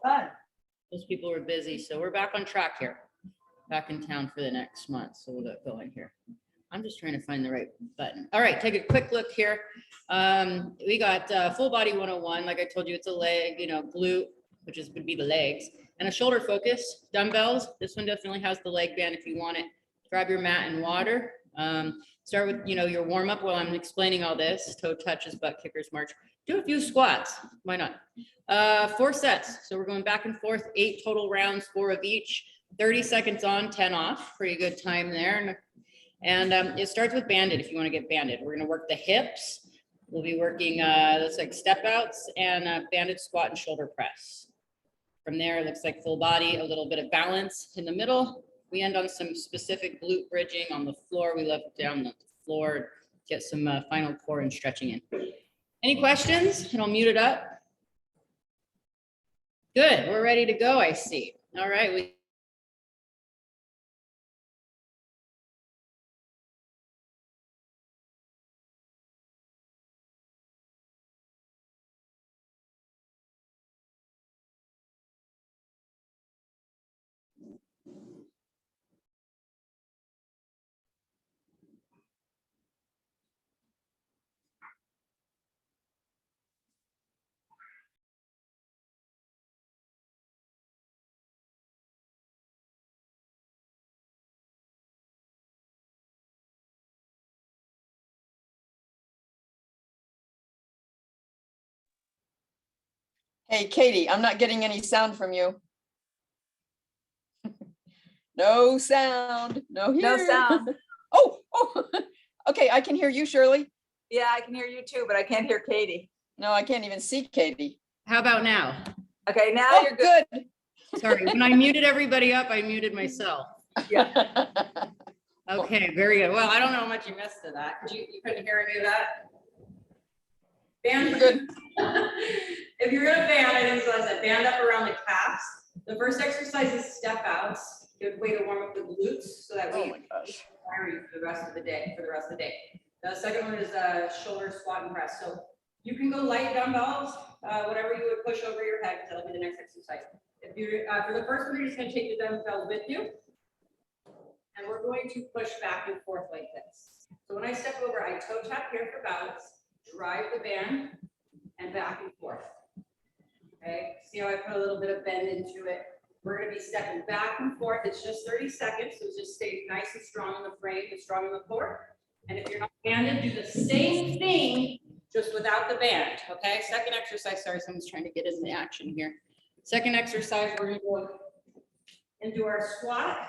fun. Those people were busy, so we're back on track here. Back in town for the next month, so we'll get going here. I'm just trying to find the right button. All right, take a quick look here. We got full body 101. Like I told you, it's a leg, glute, which would be the legs, and a shoulder focus. Dumbbells. This one definitely has the leg band if you want it. Grab your mat and water. Start with your warm up while I'm explaining all this. Toe touches, butt kickers, march. Do a few squats. Why not? 4 sets. So we're going back and forth. 8 total rounds, 4 of each. 30 seconds on, 10 off. Pretty good time there. And it starts with banded if you want to get banded. We're going to work the hips. We'll be working, looks like step outs and banded squat and shoulder press. From there, it looks like full body, a little bit of balance in the middle. We end on some specific glute bridging on the floor. We love down the floor, get some final core and stretching in. Any questions? And I'll mute it up. Good, we're ready to go, I see. All right. Hey, Katie, I'm not getting any sound from you. No sound. No No sound. Oh, okay. I can hear you, Shirley. Yeah, I can hear you too, but I can't hear Katie. No, I can't even see Katie. How about now? Okay, now Oh, you're good. good. Sorry, when I muted everybody up, I muted myself. Yeah. Okay, very good. Well, I don't know how much you missed of that. You couldn't hear any of that? Band. Good. If you're gonna band, I think so. I said band up around the calves. The first exercise is step outs. Good way to warm up the glutes so that Oh we my gosh. fire you for the rest of the day. The second one is shoulder squat and press. So you can go light dumbbells, whatever you would push over your head, because that'll be the next exercise. If you're for the first one, you're just gonna take the dumbbells with you, and we're going to push back and forth like this. So when I step over, I toe tap here for balance, drive the band, and back and forth. Okay, see how I put a little bit of bend into it. We're going to be stepping back and forth. It's just 30 seconds, so just stay nice and strong in the frame and strong in the core. And if you're not banded, do the same thing, just without the band. Okay, second exercise. Sorry, someone's trying to get in the action here. Second exercise, we're going to go into our squat.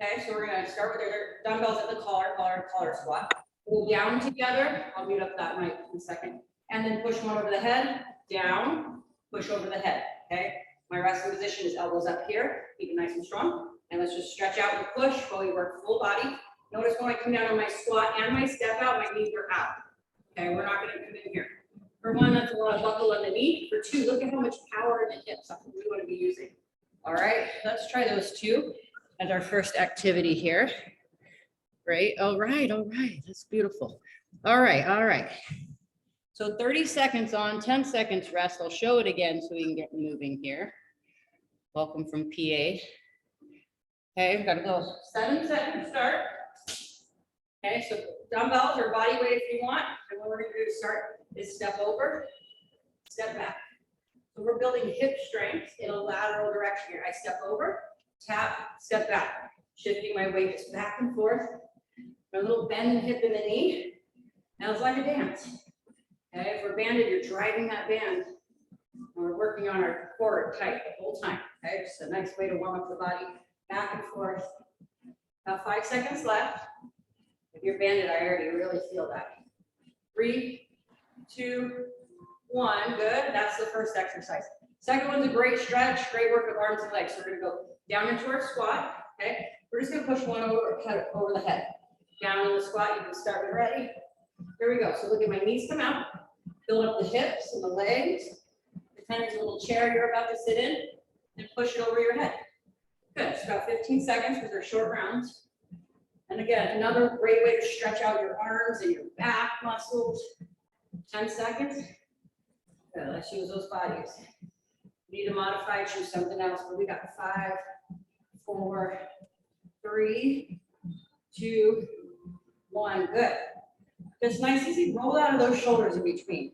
Okay, so we're going to start with our dumbbells at the collar squat. We'll down together. I'll mute up that mic in a second. And then push one over the head, down, push over the head. Okay, my resting position is elbows up here, keep it nice and strong. And let's just stretch out and push while we work full body. Notice when I come down on my squat and my step out, my knees are out. Okay, we're not going to come in here. For one, that's a lot of buckle on the knee. For two, look at how much power in the hips we want to be using. All right, let's try those two as our first activity here. Great. All right. That's beautiful. All right. So 30 seconds on, 10 seconds rest. I'll show it again so we can get moving here. Welcome from PA. Okay, we've got to go 7 seconds start. Okay, so dumbbells or body weight if you want. And what we're going to do to start is step over, step back. So we're building hip strength in a lateral direction here. I step over, tap, step back, shifting my weight just back and forth. A little bend in the hip in the knee. Now it's like a dance. Okay, if we're banded, you're driving that band. And we're working on our core tight the whole time. Okay, just a nice way to warm up the body. Back and forth. About 5 seconds left. If you're banded, I already really feel that. 3, 2, 1. Good. That's the first exercise. Second one's a great stretch, great work of arms and legs. So we're going to go down into our squat. Okay, we're just going to push one over the head. Down in the squat, you can start when ready. Here we go. So look at my knees come out. Build up the hips and the legs. Pretend there's a little chair you're about to sit in and push it over your head. Good. It's about 15 seconds because they're short rounds. And again, another great way to stretch out your arms and your back muscles. 10 seconds. Good. Let's use those bodies. Need to modify, choose something else, but we got 5, 4, 3, 2, 1. Good. Just nice, easy. Roll out of those shoulders in between.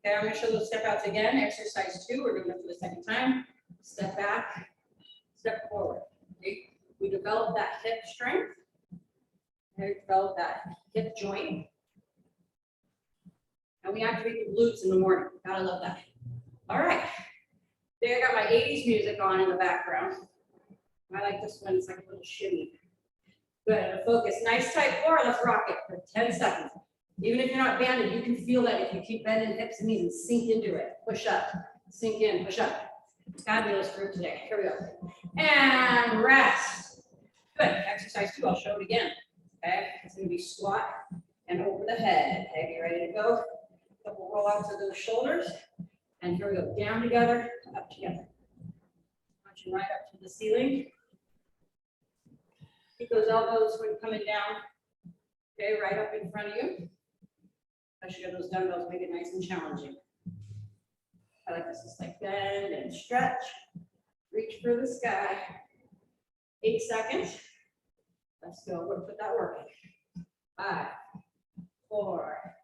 Okay, I'm going to show those step outs again. Exercise 2. We're doing it for the second time. Step back, step forward. Okay. We develop that hip strength. We develop that hip joint. And we activate the glutes in the morning. Gotta love that. All right. There, I got my 80s music on in the background. I like this one. It's like a little shimmy. Good. Focus. Nice tight core. Let's rock it for 10 seconds. Even if you're not banded, you can feel that if you keep bending hips and knees and sink into it. Push up. Sink in. Push up. Fabulous group today. Here we go. And rest. Good. Exercise 2. I'll show it again. Okay. It's going to be squat and over the head. Okay. Be ready to go. Couple rollouts of those shoulders. And here we go. Down together, up together. Launching right up to the ceiling. Keep those elbows when coming down. Okay, right up in front of you. I should get those dumbbells, make it nice and challenging. I like this. Just like bend and stretch. Reach for the sky. 8 seconds. Let's go. We'll put that work in. 5, 4,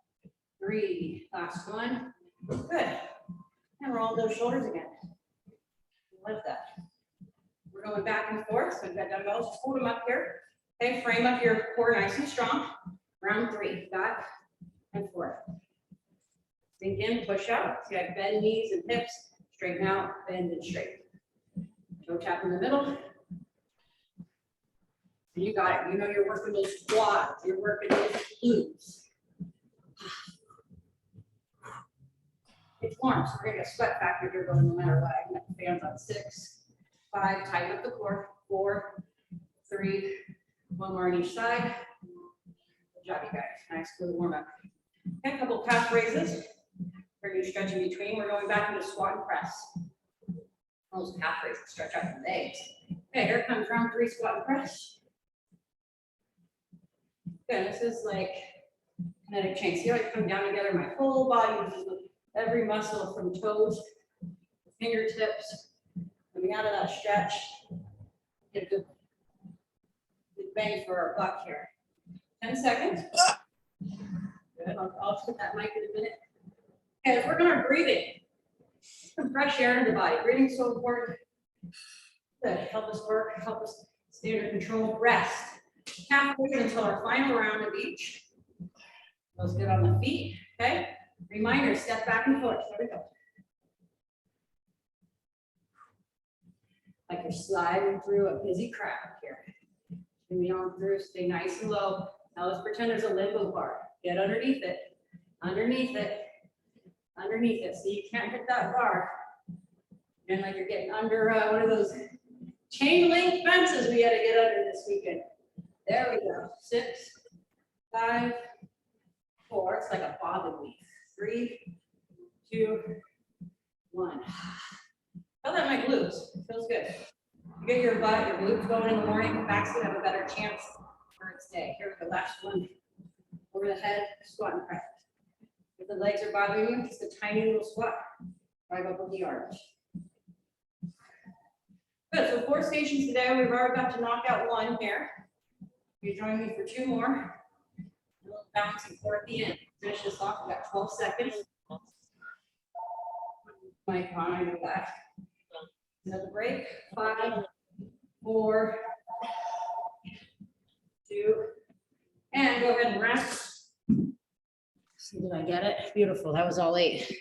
3. Last one. Good. And roll those shoulders again. Lift that. We're going back and forth. So we've got dumbbells. Just hold them up here. Okay, frame up your core nice and strong. Round 3. Back and forth. Sink in, push out. So you have bend knees and hips. Straighten out, bend and straight. Toe tap in the middle. And you got it. You know you're working those squats. You're working those glutes. It's warm, so we're gonna get sweat factor here going no matter what. I got the fans on 6, 5, tighten up the core. 4, 3, 1 more on each side. Good job, you guys. Nice for the warm up. Okay, a couple calf raises. We're gonna stretch in between. We're going back into squat and press. Those calf raises stretch out the legs. Okay, here comes round 3 squat and press. Okay, this is like kinetic chain. See how I come down together? My whole body is every muscle from toes, fingertips, coming out of that stretch. Get a good bang for our buck here. 10 seconds. Good. I'll put that mic in a minute. Okay, let's work on our breathing. Some fresh air into the body. Breathing is so important. Good. Help us work. Help us stay under control. Rest. Calf raises until our final round of each. Feels good on the feet. Okay. Reminder, step back and forth. There we go. Like you're sliding through a busy crowd here. Moving on through, stay nice and low. Now let's pretend there's a limbo bar. Get underneath it, underneath it, underneath it. So you can't hit that bar. And like you're getting under one of those chain link fences we had to get under this weekend. There we go. 6, 5, 4. It's like a bobbin weave. 3, 2, 1. Feel that my glutes. Feels good. You get your butt, your glutes going in the morning. The back's gonna have a better chance for its day. Here we go. Last one. Over the head, squat and press. If the legs are bothering you, just a tiny little squat. Drive up with the arms. Good. So 4 stations today. We've already got to knock out 1 here. You join me for 2 more. A little bouncing core at the end. Finish this off. We've got 12 seconds. Mic on, I know that. Another break. 5, 4, 2, and go ahead and rest. See, did I get it? Beautiful. That was all 8.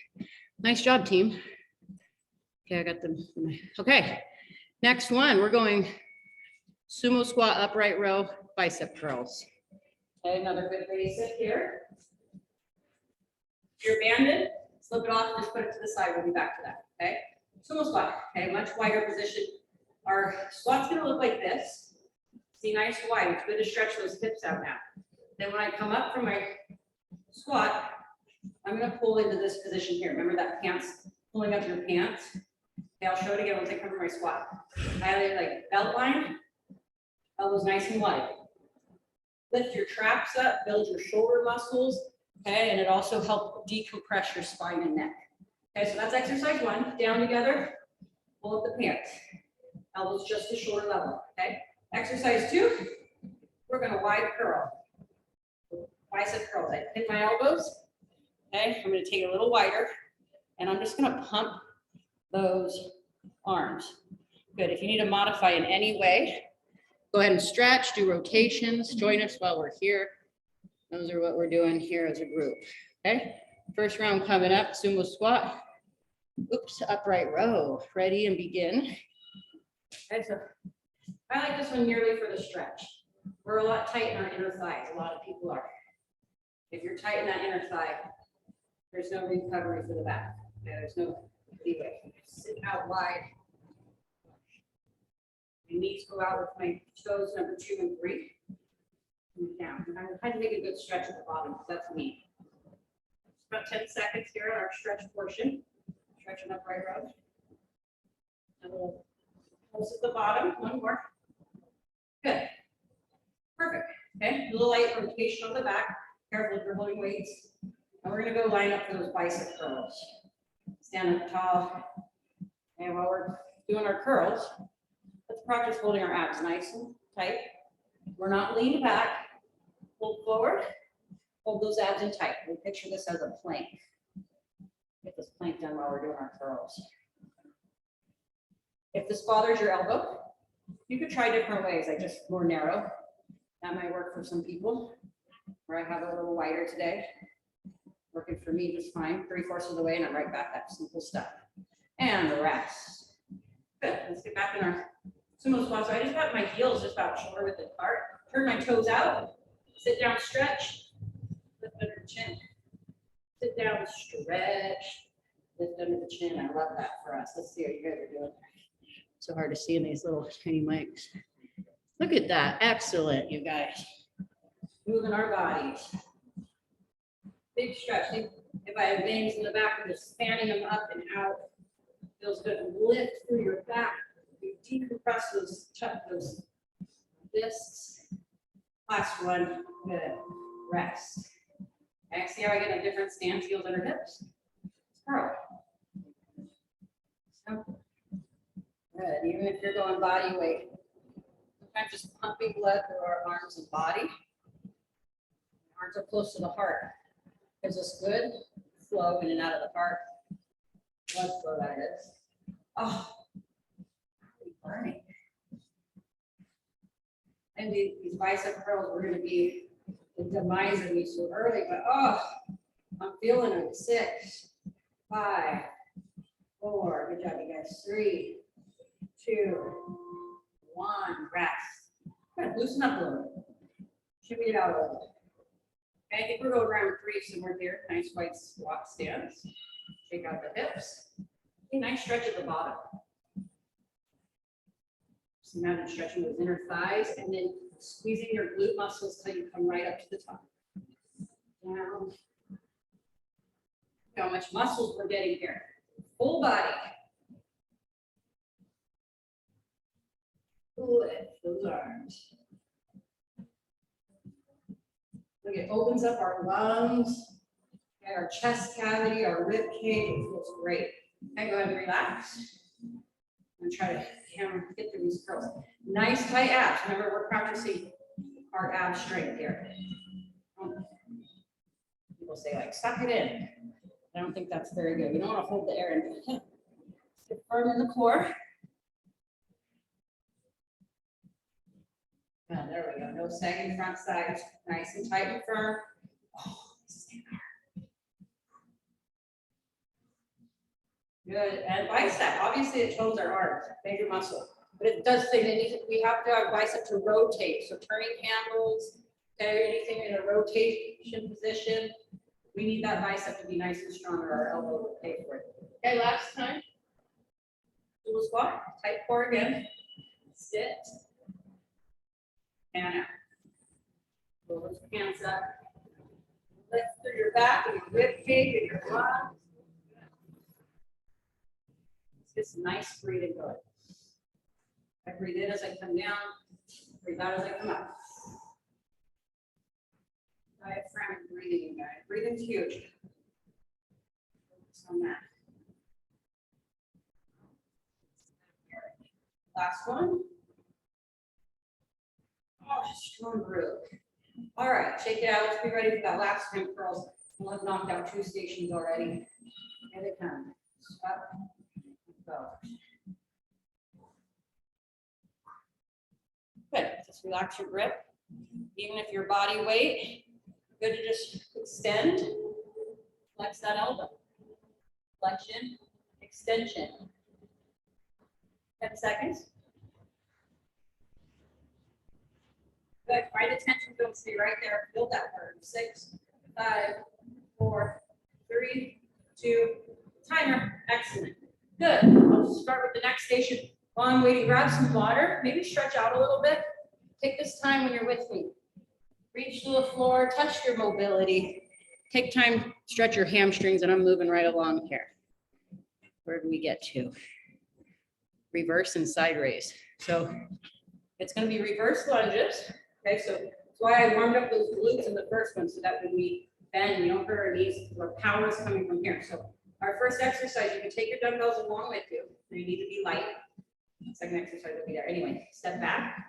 Nice job, team. Okay, I got them. Okay, next one. We're going sumo squat, upright row, bicep curls. Okay, another good basic here. If you're banded, slip it off, just put it to the side. We'll be back to that. Okay. Sumo squat. Okay, much wider position. Our squat's gonna look like this. See, nice wide. It's good to stretch those hips out now. Then when I come up from my squat, I'm gonna pull into this position here. Remember that pants, pulling up your pants. Okay, I'll show it again once I come from my squat. I have it like belt line, elbows nice and wide. Lift your traps up, build your shoulder muscles. Okay, and it also helps decompress your spine and neck. Okay, so that's exercise 1. Down together, pull up the pants. Elbows just to shoulder level, okay? Exercise 2, we're gonna wide curl. Bicep curls. I pin my elbows, okay? I'm gonna take it a little wider, and I'm just gonna pump those arms. Good, if you need to modify in any way, go ahead and stretch, do rotations, join us while we're here. Those are what we're doing here as a group, okay? First round coming up, sumo squat. Oops, upright row. Ready and begin. Okay, so I like this one merely for the stretch. We're a lot tight in our inner thighs. A lot of people are. If you're tight in that inner thigh, there's no recovery for the back. There's no leeway. Sit out wide. My knees go out with my toes, number 2 and 3. And down. And I had to make a good stretch at the bottom, because that's me. About 10 seconds here in our stretch portion. Stretching up right row. A little close at the bottom. One more. Good. Perfect. Okay. A little light rotation on the back. Careful if you're holding weights. And we're going to go line up for those bicep curls. Stand up tall. And while we're doing our curls, let's practice holding our abs nice and tight. We're not leaning back. Pull forward. Hold those abs in tight. We picture this as a plank. Get this plank done while we're doing our curls. If this bothers your elbow, you could try different ways, like just more narrow. That might work for some people. Where I have it a little wider today. Working for me just fine. 3/4 of the way, and I'm right back up. Simple stuff. And the rest. Good. Let's get back in our sumo squat. So I just got my heels just about shoulder width apart. Turn my toes out. Sit down, stretch. Lift under the chin. Sit down, stretch. Lift under the chin. I love that for us. Let's see what you guys are doing. So hard to see in these little tiny mics. Look at that. Excellent, you guys. Moving our bodies. Big stretch. Think if I have veins in the back, I'm just fanning them up and out. Feels good. Lift through your back. You decompress those discs. Last one. Good. Rest. Okay, see how I get a different stance, heels under hips? Curl. Simple. Good. Even if you're going body weight, sometimes just pumping blood through our arms and body. Arms are close to the heart. Gives us good flow in and out of the heart. Blood flow, that is. Oh, burning. And these bicep curls were going to be the demise of me so early, but oh, I'm feeling it. 6, 5, 4. Good job, you guys. 3, 2, 1. Rest. Good. Loosen up a little. Shimmy it out a little. Okay, I think we're going around 3 somewhere here. Nice white squat stance. Shake out the hips. Okay, nice stretch at the bottom. Just imagine stretching those inner thighs and then squeezing your glute muscles till you come right up to the top. Down. Look how much muscles we're getting here. Full body. Lift those arms. Look, it opens up our lungs, and our chest cavity, our rib cage. It feels great. Okay, go ahead and relax. And try to get through these curls. Nice tight abs. Remember, we're practicing our ab strength here. People say, like, suck it in. I don't think that's very good. You don't want to hold the air in. Sit firm in the core. Oh, there we go. No sagging front sides. Nice and tight and firm. Oh, stand there. Good. And bicep. Obviously, it tones our arms, major muscle. But it does say that we have to have bicep to rotate. So turning handles, okay, anything in a rotation position, we need that bicep to be nice and strong, or our elbow will pay for it. Okay, last time. Dual squat. Tight core again. Sit. And out. Pull those hands up. Lift through your back and your rib cage and your lungs. Let's get some nice breathing going. I breathe in as I come down. Breathe out as I come up. Diaphragmatic breathing, you guys. Breathing's huge. Focus on that. Last one. Oh, strong groove. All right, shake it out. Let's be ready for that last 10 curls. We'll have knocked out 2 stations already. Here they come. Up, go. Good. Just relax your grip. Even if your body weight, good to just extend. Flex that elbow. Flexion, extension. 10 seconds. Good. Right attention, don't stay right there. Build that burn. 6, 5, 4, 3, 2, timer. Excellent. Good. I'll start with the next station. While I'm waiting, grab some water. Maybe stretch out a little bit. Take this time when you're with me. Reach to the floor, touch your mobility. Take time, stretch your hamstrings, and I'm moving right along here. Where do we get to? Reverse and side raise. So it's going to be reverse lunges. Okay, so that's why I warmed up those glutes in the first one, so that when we bend, we don't hurt our knees, because our power is coming from here. So our first exercise, you can take your dumbbells along with you. You need to be light. Second exercise will be there. Anyway, step back,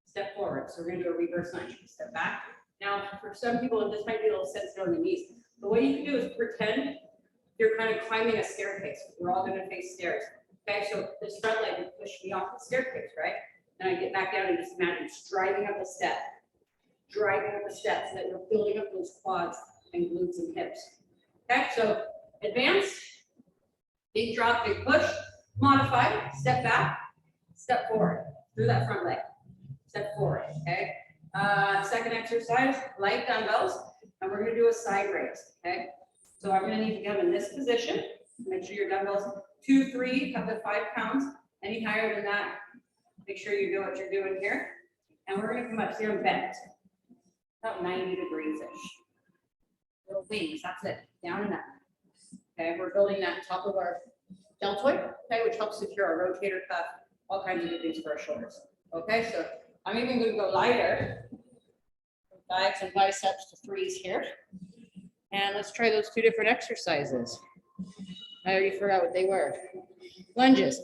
step forward. So we're going to do a reverse lunge. Step back. Now, for some people, this might be a little sensitive on the knees. But what you can do is pretend you're kind of climbing a staircase. We're all going to face stairs. Okay, so this front leg would push me off the staircase, right? And I get back down and just imagine driving up a step, so that we're building up those quads and glutes and hips. Okay, so advance, big drop, big push, modify, step back, step forward through that front leg, step forward. Okay, second exercise, light dumbbells, and we're going to do a side raise. Okay, so I'm going to need to come in this position. Make sure your dumbbells 2, 3, up to 5 pounds. Any higher than that, make sure you know what you're doing here. And we're going to come up here and bend. About 90 degrees-ish. Little wings, that's it. Down and up. Okay, we're building that top of our deltoid, okay, which helps secure our rotator cuff, all kinds of good things for our shoulders. Okay, so I'm even going to go lighter. Biceps and biceps to 3s here. And let's try those 2 different exercises. I already forgot what they were. Lunges.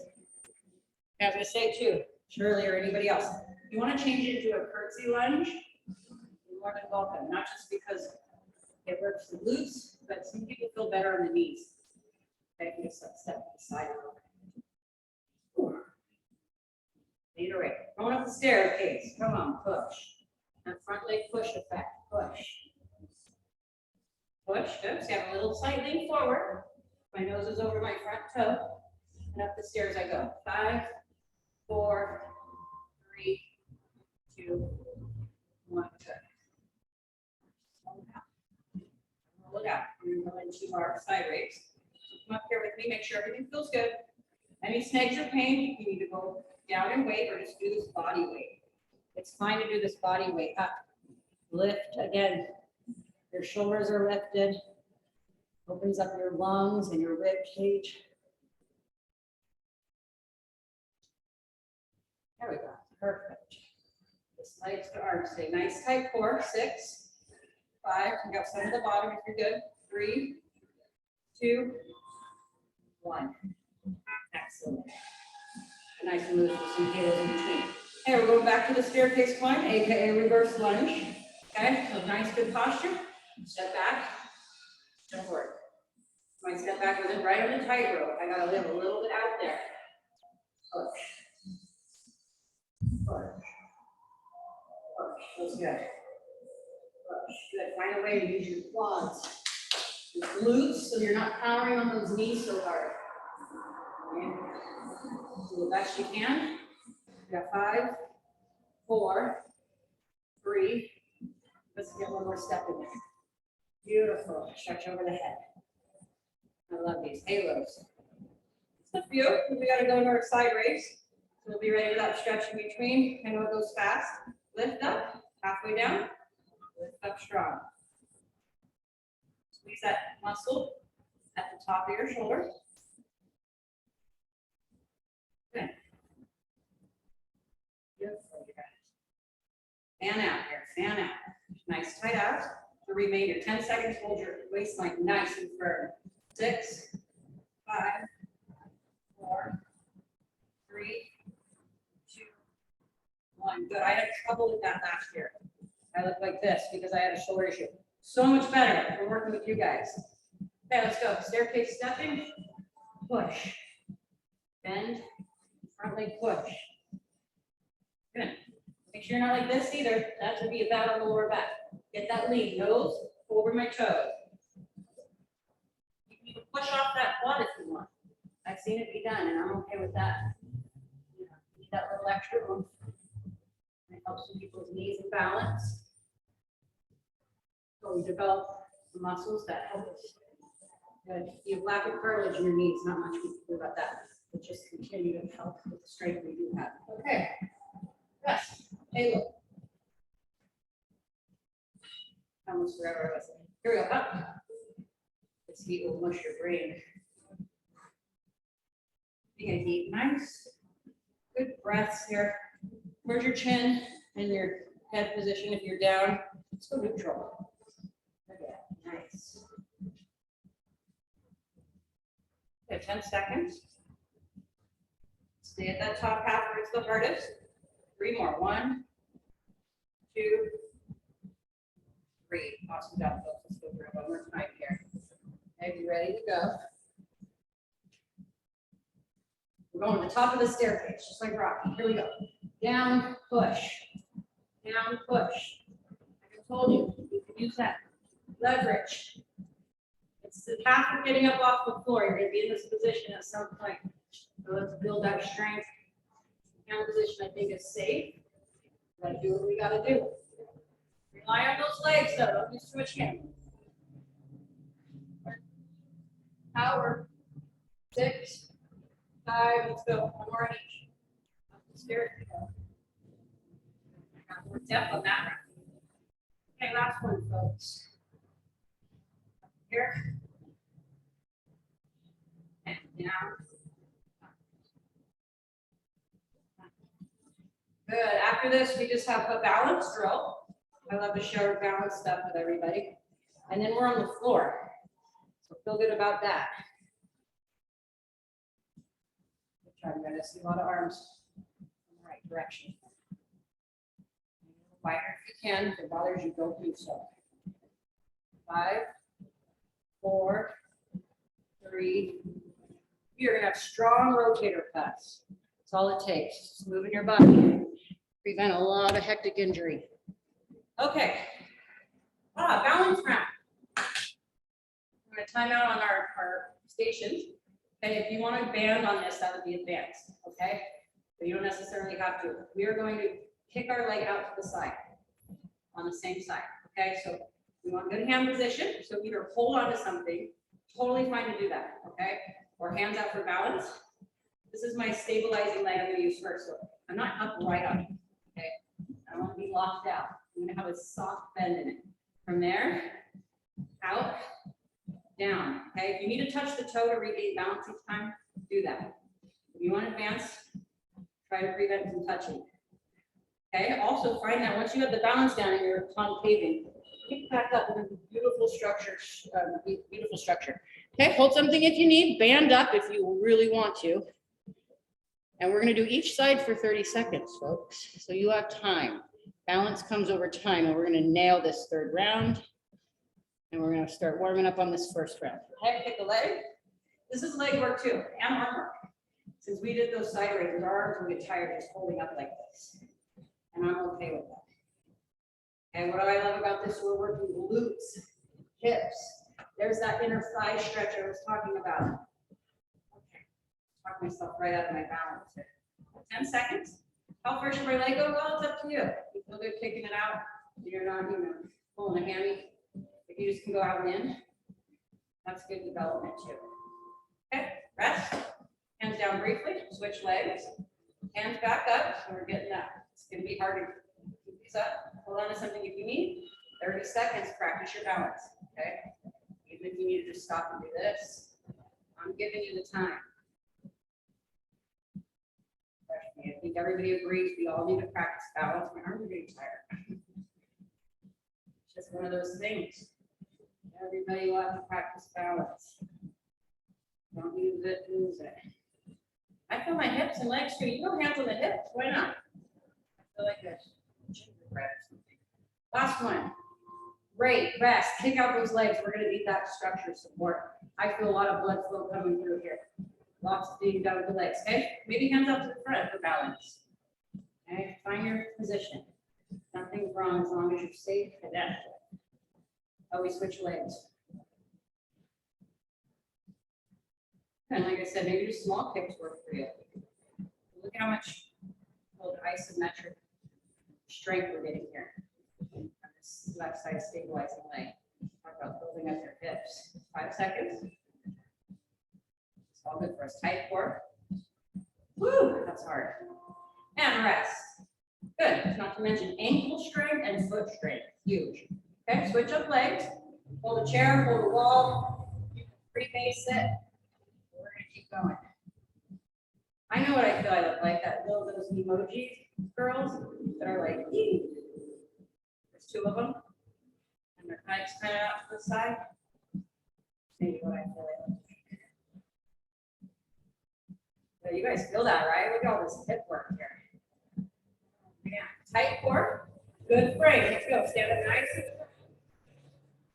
I was going to say too, Shirley or anybody else, if you want to change it to a curtsy lunge, you're more than welcome. Not just because it works the glutes, but some people feel better on the knees. Okay, you just step to the side. Lead away. Going up the staircase. Come on, push. And front leg push effect. Push. Push. Good. So you have a little slight lean forward. My nose is over my front toe. And up the stairs I go. 5, 4, 3, 2, 1. Good. Look out. We're going to go into our side raise. Come up here with me. Make sure everything feels good. Any snags or pain, you need to go down and weight or just do this body weight. It's fine to do this body weight up. Lift again. Your shoulders are lifted. Opens up your lungs and your rib cage. There we go. Perfect. Just legs to arms. Stay nice, tight core. 6, 5. You got some at the bottom if you're good. 3, 2, 1. Excellent. Nice and loose with some heels in between. Hey, we're going back to the staircase climb, aka reverse lunge. Okay, so nice, good posture. Step back. Don't worry. My step back was in right on the tightrope. I gotta live a little bit out there. Push. Push. Push. Feels good. Push. Good. Find a way to use your quads, your glutes, so you're not powering on those knees so hard. Okay. Do the best you can. You got 5, 4, 3. Let's get one more step in there. Beautiful. Stretch over the head. I love these halos. Just a few. We got to go into our side raise. So we'll be ready for that stretch in between. I know it goes fast. Lift up, halfway down. Lift up strong. Squeeze that muscle at the top of your shoulder. Good. Beautiful. Fan out here. Fan out. Nice tight abs. The remainder 10 seconds. Hold your waistline nice and firm. 6, 5, 4, 3, one. Good. I had trouble with that last year. I looked like this because I had a shoulder issue. So much better from working with you guys. Okay, let's go. Staircase stepping, push. Bend, front leg push. Good. Make sure you're not like this either. That would be a bad on the lower back. Get that lean, nose over my toes. You can even push off that quad if you want. I've seen it be done, and I'm okay with that. You know, need that little extra room. It helps with people's knees and balance. So we develop the muscles that help us. Good. You have lack of cartilage in your knees, not much we can do about that. But just continue to help with the strength we do have. Okay. Rest. Hey, look. Almost forever. Here we go. Up. This heat will mush your brain. You're gonna keep nice, good breaths here. Where's your chin and your head position if you're down? Let's go neutral. Okay, nice. Okay, 10 seconds. Stay at that top half where it's the hardest. 3 more. 1, 2, 3. Awesome job, folks. Let's go through it one more time here. Okay, be ready to go. We're going to the top of the staircase, just like Rocky. Here we go. Down, push. Down, push. Like I told you, you can use that leverage. It's the path of getting up off the floor. You're going to be in this position at some point. So let's build that strength. Down position, I think, is safe. We got to do what we got to do. Rely on those legs, though. Don't use too much hand. Power. 6, 5. Let's go. 1 more each. Up the stairs. Got more depth on that one. Okay, last one, folks. Up here. And down. Good. After this, we just have a balance drill. I love to share balance stuff with everybody. And then we're on the floor. So feel good about that. Try to get us a lot of arms in the right direction. Wider if you can. If it bothers you, don't do so. 5, 4, 3. You're going to have strong rotator cuffs. That's all it takes. Just moving your body. Prevent a lot of hectic injury. Okay. Balance round. I'm going to time out on our stations. Okay, if you want to band on this, that would be advanced. Okay, but you don't necessarily have to. We are going to kick our leg out to the side on the same side. Okay, so we want good hand position. So either hold on to something, totally fine to do that. Okay, or hands out for balance. This is my stabilizing leg I'm going to use first. So I'm not upright on it. Okay, I don't want to be locked out. I'm going to have a soft bend in it. From there, out, down. Okay, if you need to touch the toe to regain balance each time, do that. If you want to advance, try to prevent some touching. Okay, also find that once you have the balance down and you're concaving, pick back up in a beautiful structure. Beautiful structure. Okay, hold something if you need, band up if you really want to. And we're going to do each side for 30 seconds, folks. So you have time. Balance comes over time, and we're going to nail this third round. And we're going to start warming up on this first round. Okay, pick the leg. This is leg work too, and arm work. Since we did those side raises, our arms will get tired just holding up like this. And I'm okay with that. And what I love about this, we're working glutes, hips. There's that inner thigh stretch I was talking about. Okay, talk myself right out of my balance here. 10 seconds. How far should my leg go? Well, it's up to you. You feel good kicking it out. You're not, pulling a hammy. If you just can go out and in, that's good development too. Okay, rest. Hands down briefly. Switch legs. Hands back up. So we're getting that. It's going to be hard to keep these up. Hold on to something if you need. 30 seconds. Practice your balance. Okay. Even if you need to just stop and do this, I'm giving you the time. I think everybody agrees we all need to practice balance. My arms are getting tired. It's just one of those things. Everybody will have to practice balance. Don't use it, lose it. I feel my hips and legs too. You go hands on the hips. Why not? feel like a gingerbread or something. Last one. Great, rest, kick out those legs. We're gonna need that structure support. I feel a lot of blood flow coming through here. Lots of being done with the legs, okay? Maybe hands up to the front for balance. Okay, find your position. Nothing's wrong as long as you're safe and active. Always switch legs. And like I said, maybe just small kicks work for you. Look how much isometric strength we're getting here. On this left side stabilizing leg. Talk about building up your hips. 5 seconds. It's all good for us. Tight core. Woo, that's hard. And rest. Good. Not to mention ankle strength and foot strength. Huge. Okay, switch up legs. Hold a chair, hold a wall. You can pre-base it. We're gonna keep going. I know what I feel I look like. Those emoji girls that are like, ee. There's 2 of them. And their heads kind of out to the side. Maybe what I feel I look like. So you guys feel that, right? Look at all this hip work here. Yeah. Tight core. Good frame. Let's go. Stand up nice.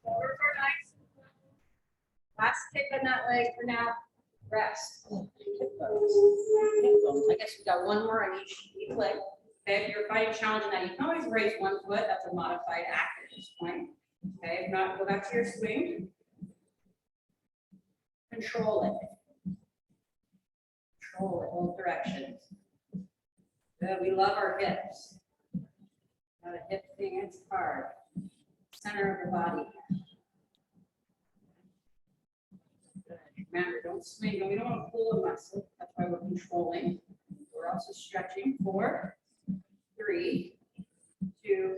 Forward for nice. Last kick on that leg for now. Rest. I guess we got one more on each leg. Okay, if you're finding challenge in that, you can always raise one foot. That's a modified act at this point. Okay, if not, go back to your swing. Control it. Control it, both directions. Good. We love our hips. Got a hip thing, it's hard. Center of the body. Good. Remember, don't swing. We don't want to pull a muscle. That's why we're controlling. We're also stretching. 4, 3, 2.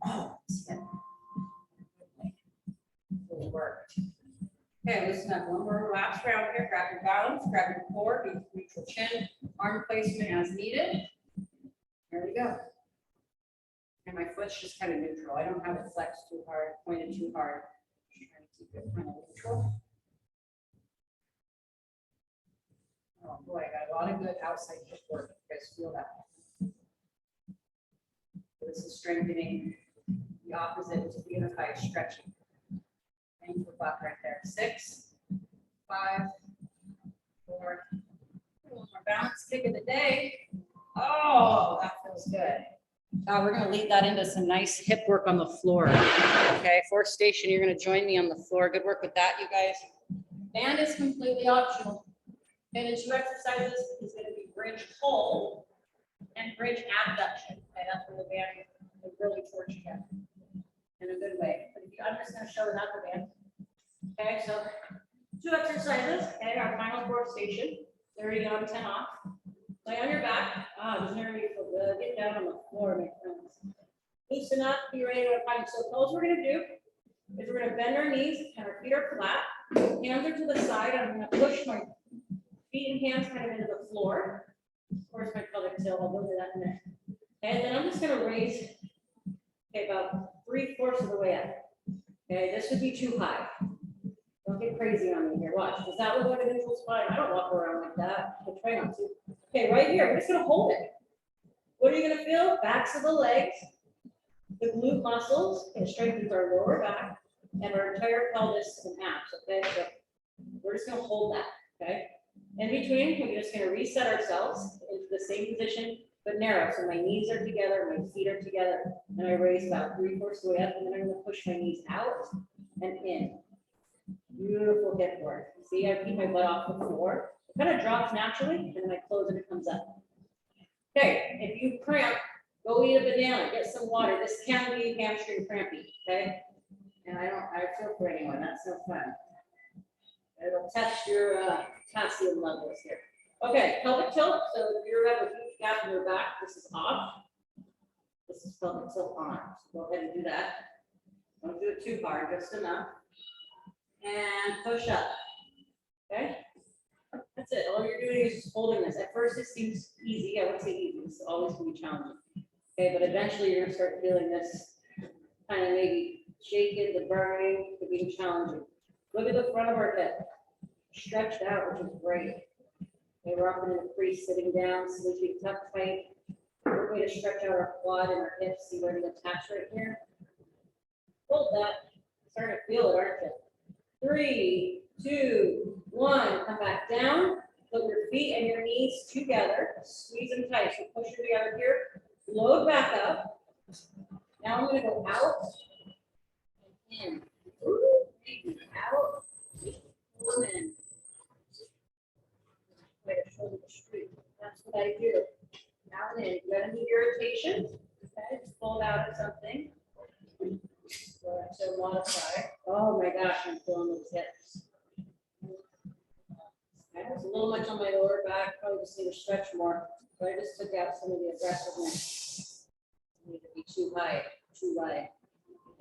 Oh, step. Good work. Okay, listen up. One more last round here. Grab your balance, grab your core, be neutral chin, arm placement as needed. There we go. And my foot's just kind of neutral. I don't have it flexed too hard, pointed too hard. Just trying to keep it kind of neutral. Oh boy, I got a lot of good outside hip work. You guys feel that? This is strengthening the opposite, which is the unified stretching. Ankle butt right there. 6, 5, 4. One more balance kick of the day. Oh, that feels good. We're going to lead that into some nice hip work on the floor. Okay, 4th station, you're going to join me on the floor. Good work with that, you guys. Band is completely optional. And the 2 exercises is going to be bridge pull and bridge abduction. Okay, that's where the band will really torch you in a good way. But if you, I'm just going to show without the band. Okay, so 2 exercises. Okay, our final 4th station. 30 on, 10 off. Lay on your back. Doesn't really feel good. Get down on the floor, my friends. Loosen up, be ready to find. So all we're gonna do is we're gonna bend our knees and our feet are flat. Hands are to the side. I'm gonna push my feet and hands kind of into the floor. Of course, my pelvic tilt, I'll go to that in a minute. And then I'm just gonna raise, okay, about 3/4 of the way up. Okay, this would be too high. Don't get crazy on me here. Watch. Does that look like a neutral spine? I don't walk around like that. I try not to. Okay, right here, we're just gonna hold it. What are you gonna feel? Backs of the legs, the glute muscles, and strengthens our lower back and our entire pelvis and abs. Okay, so we're just gonna hold that. Okay. In between, we're just gonna reset ourselves into the same position, but narrow. So my knees are together, my feet are together, and I raise about 3/4 of the way up, and then I'm gonna push my knees out and in. Beautiful hip work. See, I keep my butt off the floor. It kind of drops naturally, and then I close and it comes up. Okay, if you cramp, go eat a banana, get some water. This can be hamstring crampy, okay? And I feel for anyone, that's no fun. It'll test your potassium levels here. Okay, pelvic tilt. So if you have a huge gap in your back, this is off. This is pelvic tilt on. So go ahead and do that. Don't do it too hard, just enough. And push up. Okay, that's it. All you're doing is just holding this. At first, it seems easy. I wouldn't say easy. It's always going to be challenging. Okay, but eventually, you're going to start feeling this kind of maybe shaking, the burning, the being challenging. Look at the front of our hip, stretched out, which is great. Okay, we're up in the crease, sitting down, sleeping tuck tight. Good way to stretch out our quad and our hips, see where to attach right here. Hold that. Starting to feel it, aren't you? 3, 2, 1. Come back down. Put your feet and your knees together. Squeeze them tight. So push them together here. Load back up. Now I'm going to go out and in. Out. Pull in. Way to shoulder the street. That's what I do. Out and in. You got any irritation? Okay, just pull it out of something. So modify. Oh my gosh, I'm feeling those hips. There's a little much on my lower back. Probably just need to stretch more. But I just took out some of the aggressiveness. Need to be too high, too wide.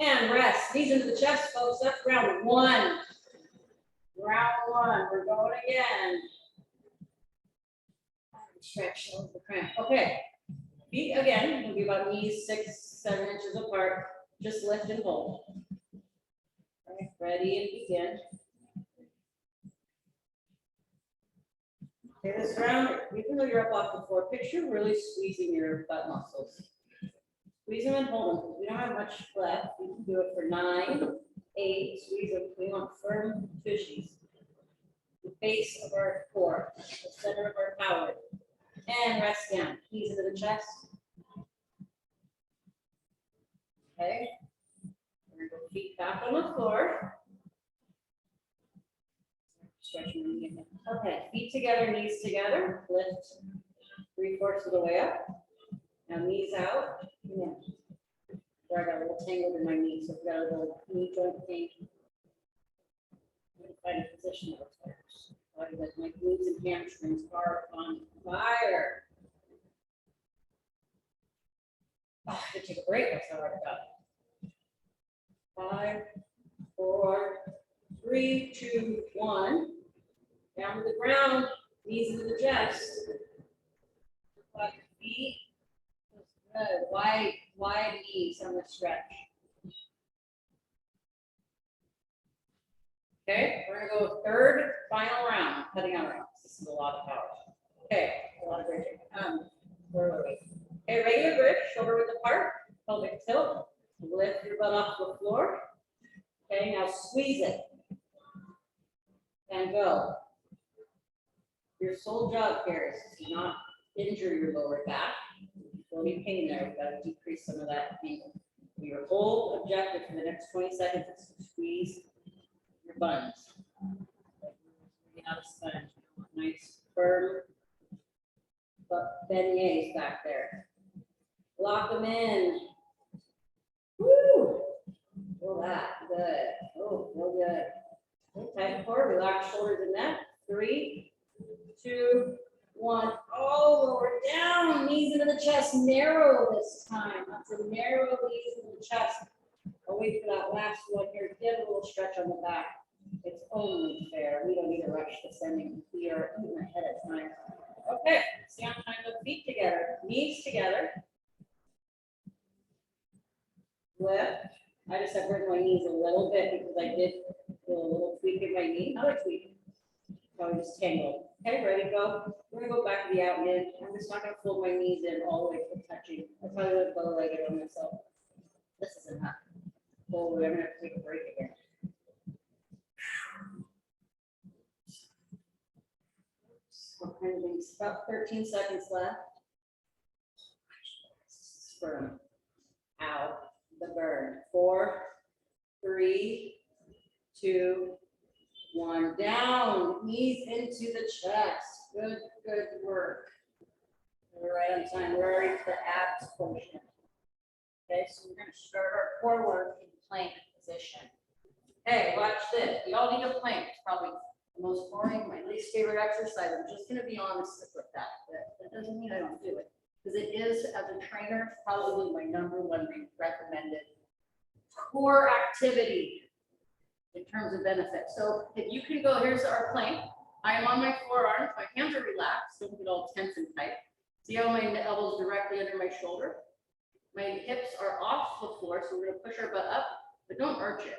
And rest. Knees into the chest, folks. That's round 1. Round 1. We're going again. Stretch over the cramp. Okay. Feet again. We'll be about knees 6, 7 inches apart. Just lift and hold. All right, ready and begin. Okay, this round, even though you're up off the floor, picture really squeezing your butt muscles. Squeeze them and hold them, because we don't have much left. We can do it for 9, 8, squeeze them. We want firm tushies. The base of our core, the center of our power. And rest down. Knees into the chest. Okay. We're going to feet back on the floor. Stretching. Okay, feet together, knees together. Lift 3/4 of the way up. Now knees out. Yeah. Where I got a little tangled in my knee, so I've got a little knee joint pain. I'm going to find a position that works. Like my glutes and hamstrings are on fire. Oh, I could take a break. That's how I got it. 5, 4, 3, 2, 1. Down to the ground. Knees into the chest. Flat your feet. Good. Wide knees on the stretch. Okay, we're gonna go third, final round, cutting out rounds. This is a lot of power. Okay, a lot of bridging. Where are we? Okay, regular bridge, shoulder width apart, pelvic tilt. Lift your butt off the floor. Okay, now squeeze it. And go. Your sole job here is to not injure your lower back. Feel any pain there, we've got to decrease some of that pain. Your whole objective for the next 20 seconds is to squeeze your buns. Not a sponge. Nice, firm, but beignets back there. Lock them in. Woo! Feel that. Good. Oh, feel good. Tight core, relax shoulders and neck. 3, 2, 1. Oh, lower down. Knees into the chest. Narrow this time. That's a narrow knees into the chest. I'll wait for that last one here. Give a little stretch on the back. It's only fair. We don't need to rush descending. We are even ahead of time. Okay, stay on time with feet together, knees together. Lift. I just have bring my knees a little bit because I did feel a little tweak in my knee. Not a tweak. Probably just tangled. Okay, ready to go. We're gonna go back to the out and in. I'm just not gonna fold my knees in all the way to touching. I probably went bow-legged on myself. This isn't enough. Forward. I'm gonna have to take a break again. What kind of things? About 13 seconds left. Sperm. Out. The burn. 4, 3, 2, 1. Down. Knees into the chest. Good, good work. We're right on time. We're already to the abs portion. Okay, so we're going to start our core work in plank position. Hey, watch this. We all need a plank. It's probably the most boring, my least favorite exercise. I'm just going to be honest with that. That doesn't mean I don't do it. Because it is, as a trainer, probably my #1 recommended core activity in terms of benefit. So if you can go, here's our plank. I am on my forearms. My hands are relaxed. Don't get all tense and tight. See how my elbows directly under my shoulder? My hips are off the floor, so we're going to push our butt up, but don't arch it.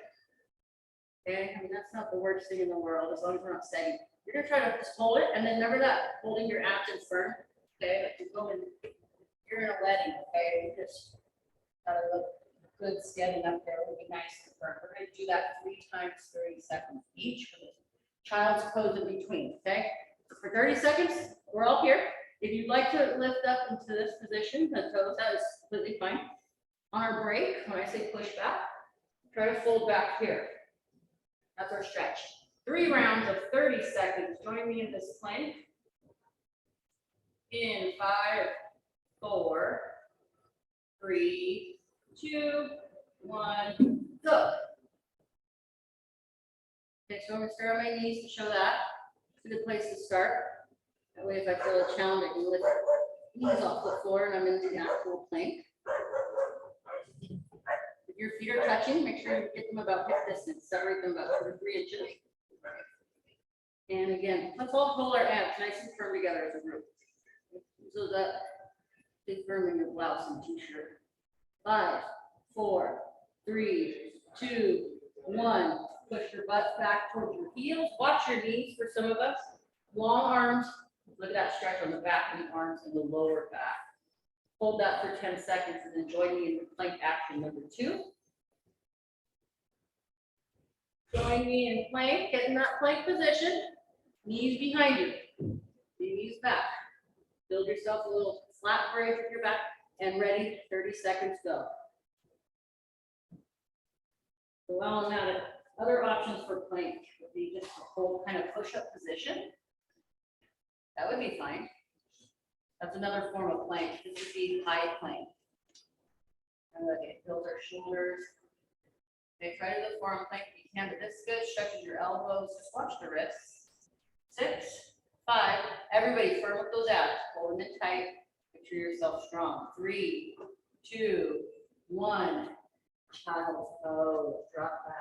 Okay, I mean, that's not the worst thing in the world, as long as we're not sagging. You're going to try to just hold it, and then remember that, holding your abs in firm. Okay, like you're going, you're in a wedding, okay, you just gotta look good standing up there. It would be nice to burn. We're gonna do that 3 times 30 seconds each for the child's pose in between, okay? For 30 seconds, we're all here. If you'd like to lift up into this position, the toes, that is completely fine. On our break, when I say push back, try to fold back here. That's our stretch. 3 rounds of 30 seconds. Join me in this plank. In 5, 4, 3, 2, 1, go. Okay, so I'm gonna start on my knees to show that. It's a good place to start. That way, if I feel a challenge, I can lift knees off the floor and I'm into an actual plank. If your feet are touching, make sure you get them about hip distance, separate them about 2 to 3 inches. And again, let's all hold our abs nice and firm together as a group. So that is firm in your blouse and t-shirt. 5, 4, 3, 2, 1. Push your butts back towards your heels. Watch your knees for some of us. Long arms. Look at that stretch on the back of the arms and the lower back. Hold that for 10 seconds and then join me in plank action number 2. Join me in plank. Get in that plank position. Knees behind you. Knees back. Build yourself a little flat bridge with your back and ready. 30 seconds, go. Well, now the other options for plank would be just a whole kind of push-up position. That would be fine. That's another form of plank. This would be high plank. And look, it builds our shoulders. Okay, try to the forearm plank if you can, but this is good. Stretches your elbows. Just watch the wrists. 6, 5. Everybody firm up those abs. Hold them in tight. Make sure yourself strong. 3, 2, 1. Child's pose. Drop back.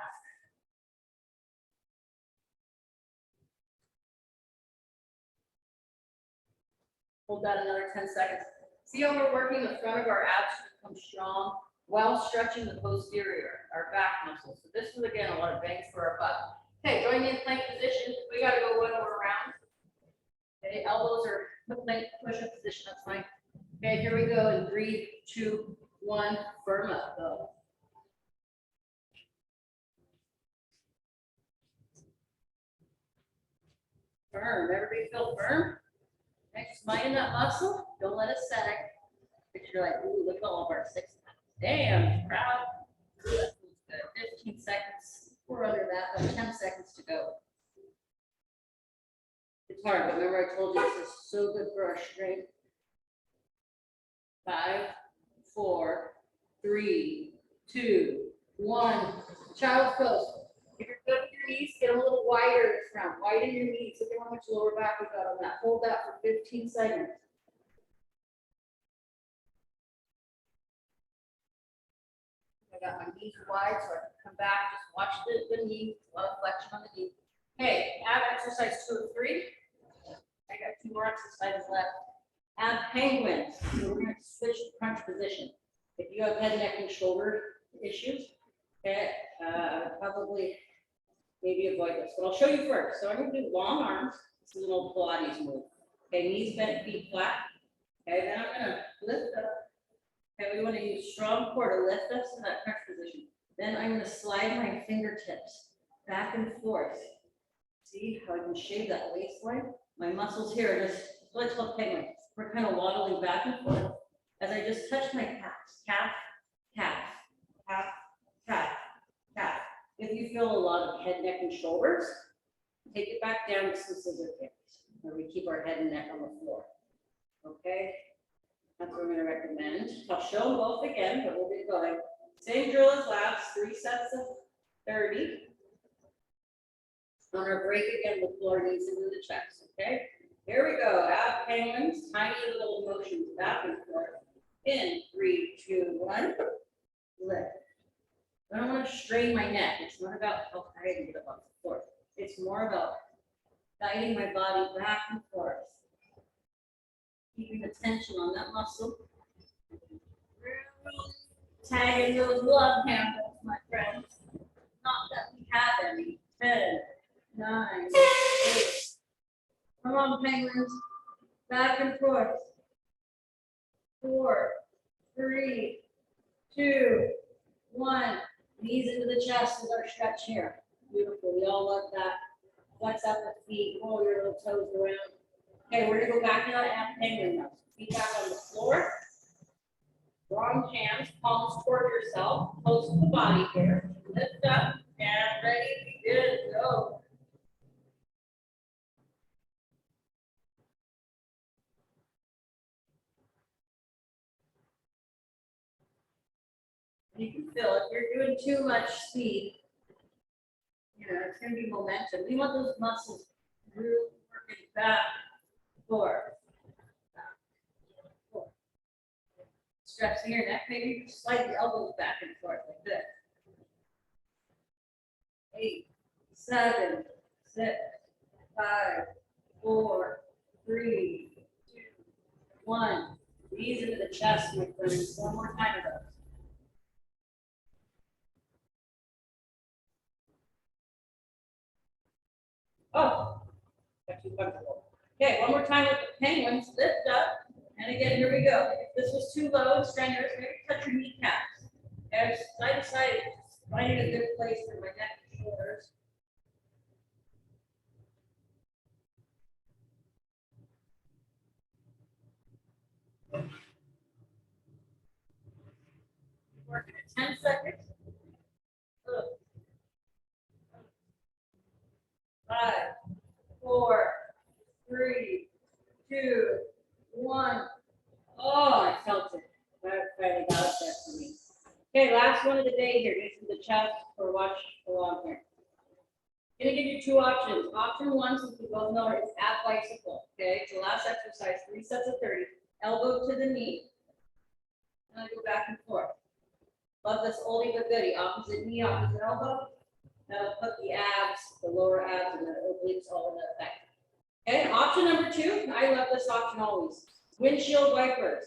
Hold that another 10 seconds. See how we're working the front of our abs to become strong while stretching the posterior, our back muscles. So this is, again, a lot of bangs for our butt. Okay, join me in plank position. We got to go 1 more round. Okay, elbows are plank push-up position. That's fine. Okay, here we go. In 3, 2, 1. Firm up. Go. Firm. Everybody feel firm? Just mind that muscle. Don't let it sag. You're like, ooh, look at all of our 6 packs. Damn, proud. Ooh, that feels good. 15 seconds. We're under that, but 10 seconds to go. It's hard, but remember I told you this is so good for our strength. 5, 4, 3, 2, 1. Child's pose. If you're good with your knees, get them a little wider this round. Widen your knees. Look at how much lower back we got on that. Hold that for 15 seconds. I got my knees wide so I can come back. Just watch the knee. A lot of flexion on the knee. Okay, ab exercise 2 and 3. I got 2 more exercises left. Ab penguins. So we're going to switch to crunch position. If you have head, neck, and shoulder issues, okay, probably maybe avoid this, but I'll show you first. So I'm going to do long arms. This is an old Pilates move. Okay, knees bent, feet flat. Okay, then I'm going to lift up. Okay, we want to use strong core to lift us to that crunch position. Then I'm going to slide my fingertips back and forth. See how I can shave that waistline? My muscles here are just, let's call penguin. We're kind of waddling back and forth as I just touch my calves. Calf, calf, calf, calf, calf. If you feel a lot of head, neck, and shoulders, take it back down to some scissor kicks, where we keep our head and neck on the floor. Okay, that's what we're going to recommend. I'll show them both again, but we'll get going. Same drill as last, 3 sets of 30. On our break again, we'll pull our knees into the chest. Okay, here we go. Ab penguins, tiny little motions back and forth. In 3, 2, 1, lift. I don't want to strain my neck. It's not about how high I can get up on the floor. It's more about guiding my body back and forth. Keeping the tension on that muscle. Tagging those love handles, my friends. Not that we have any. 10, 9, 8. Come on, penguins. Back and forth. 4, 3, 2, 1. Knees into the chest with our stretch here. Beautiful. We all love that. Flex out the feet. Roll your little toes around. Okay, we're gonna go back to that ab penguin now. Feet back on the floor. Wrong hands, palms toward yourself, close to the body here. Lift up and ready, good, go. You can feel if you're doing too much speed, you know, it's gonna be momentum. We want those muscles really working back, forth. Stretching your neck, maybe just slide the elbows back and forth like this. 8, 7, 6, 5, 4, 3, 2, 1. Knees into the chest, my friends. One more time of those. Oh, got too comfortable. Okay, one more time with the penguins. Lift up. And again, here we go. If this was too low and strenuous, maybe touch your kneecaps. And side to side, just finding a good place for my neck and shoulders. Working at 10 seconds. 5, 4, 3, 2, 1. Oh, I felt it. That finally got up there for me. Okay, last one of the day here. This is the chest or watch along here. Gonna give you 2 options. Option 1, since we both know it, is ab bicycle. Okay, it's the last exercise, 3 sets of 30. Elbow to the knee. And I go back and forth. Love this oldie but goodie. Opposite knee, opposite elbow. That'll put the abs, the lower abs, and the obliques all in effect. Okay, option number 2, I love this option always. Windshield wipers.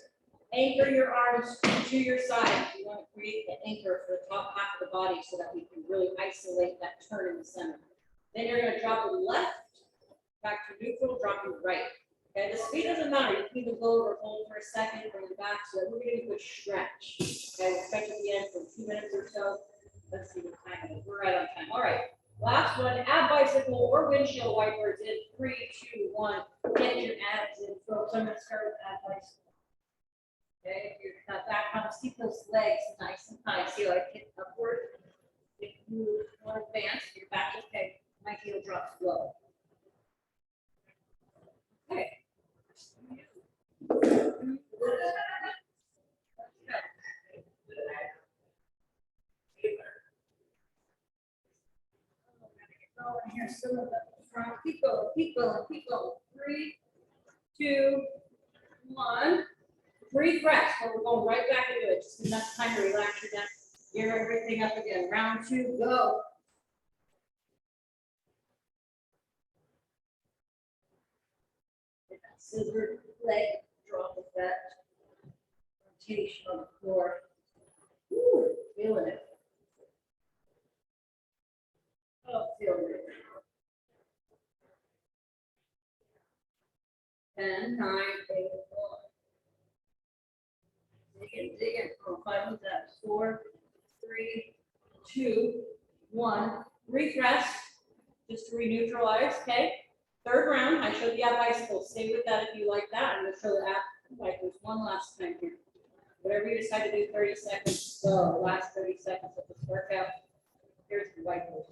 Anchor your arms to your side. You want to create the anchor for the top half of the body so that we can really isolate that turn in the center. Then you're going to drop it left, back to neutral, drop it right. Okay, the speed doesn't matter. You can even go over, hold for a second, bring it back. So we're going to do a stretch. Okay, we'll stretch at the end for 2 minutes or so. Let's see what time it is. We're right on time. All right. Last one, ab bicycle or windshield wipers in 3, 2, 1. Get your abs in, folks. I'm going to start with ab bicycle. Okay, if you're back on, keep those legs nice and high. See how I kick upward. If you want to advance, your back is okay. My heel drops low. Okay. Here's some of the front. Keep going, keep going, keep going. 3, 2, 1. Breathe rest. So we're going right back into it. Just enough time to relax your neck. Gear everything up again. Round 2, go. Scissor leg drop effect. Rotation on the floor. Ooh, feeling it. Oh, feeling it. 10, 9, 8, 4. Dig in. Oh, 5 with that. 4, 3, 2, 1. Refresh. Just to re-neutralize. Okay. Third round. I showed the ab bicycle. Stay with that if you like that. I'm going to show the ab bikers one last time here. Whatever you decide to do, 30 seconds. So last 30 seconds of this workout. Here's the wipers.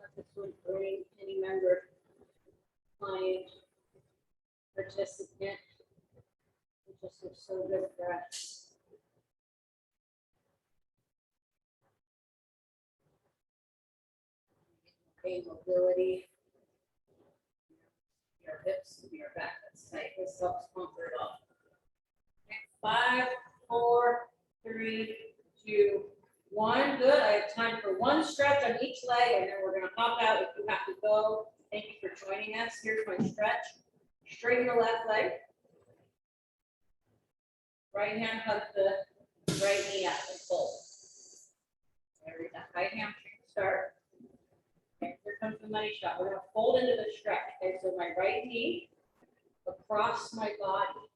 Let this one bring any member, client, participant. It just looks so good for us. Okay, mobility. Your hips and your back. That's tight. This helps conquer it all. Okay, 5, 4, 3, 2, 1. Good. I have time for one stretch on each leg, and then we're going to hop out if you have to go. Thank you for joining us. Here's my stretch. Straighten the left leg. Right hand hug the right knee up and fold. There we go. Right hand start. Okay, here comes the money shot. We're going to fold into the stretch. Okay, so my right knee across my body.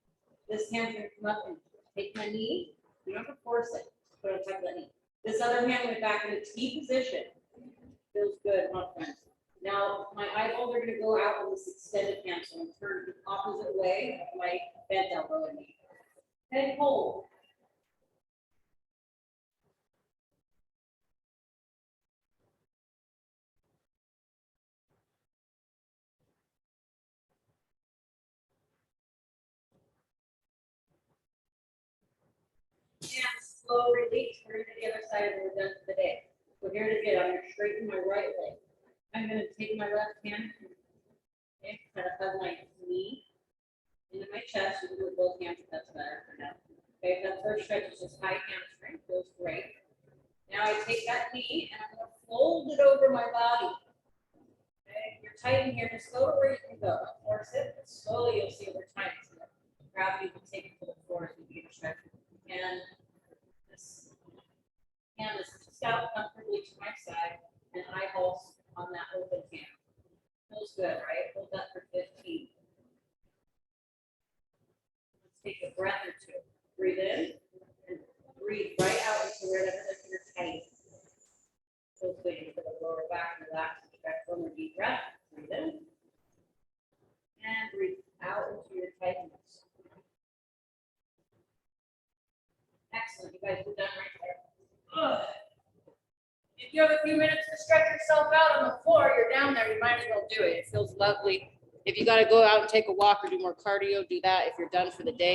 This hand's gonna come up and take my knee. You don't have to force it, but it's like that knee. This other hand went back into T position. Feels good, huh, friends? Now, my eyeballs are gonna go out on this extended hand, so I'm turning the opposite way of my bent elbow and knee. Head hold. And slow release. We're gonna the other side and we're done for the day. So here it is. I'm gonna straighten my right leg. I'm gonna take my left hand and kind of hug my knee into my chest. You can do it with both hands if that's better for now. Okay, that first stretch is just high hamstring. Feels great. Now I take that knee and I'm gonna fold it over my body. Okay, you're tight in here. Just go to where you can go. Don't force it, but slowly you'll see over time. So gravity will take it to the floor as you begin to stretch. And this hand is scalp comfortably to my side and eyeballs on that open hand. Feels good, right? Hold that for 15. Let's take a breath or two. Breathe in and breathe right out into wherever you're tight. Feels good. You put the lower back and relax and stretch. One more deep breath. Breathe in and breathe out into your tightness. Excellent. You guys are done right there. Ugh. If you have a few minutes to stretch yourself out on the floor, you're down there, you might as well do it. It feels lovely. If you got to go out and take a walk or do more cardio, do that. If you're done for the day,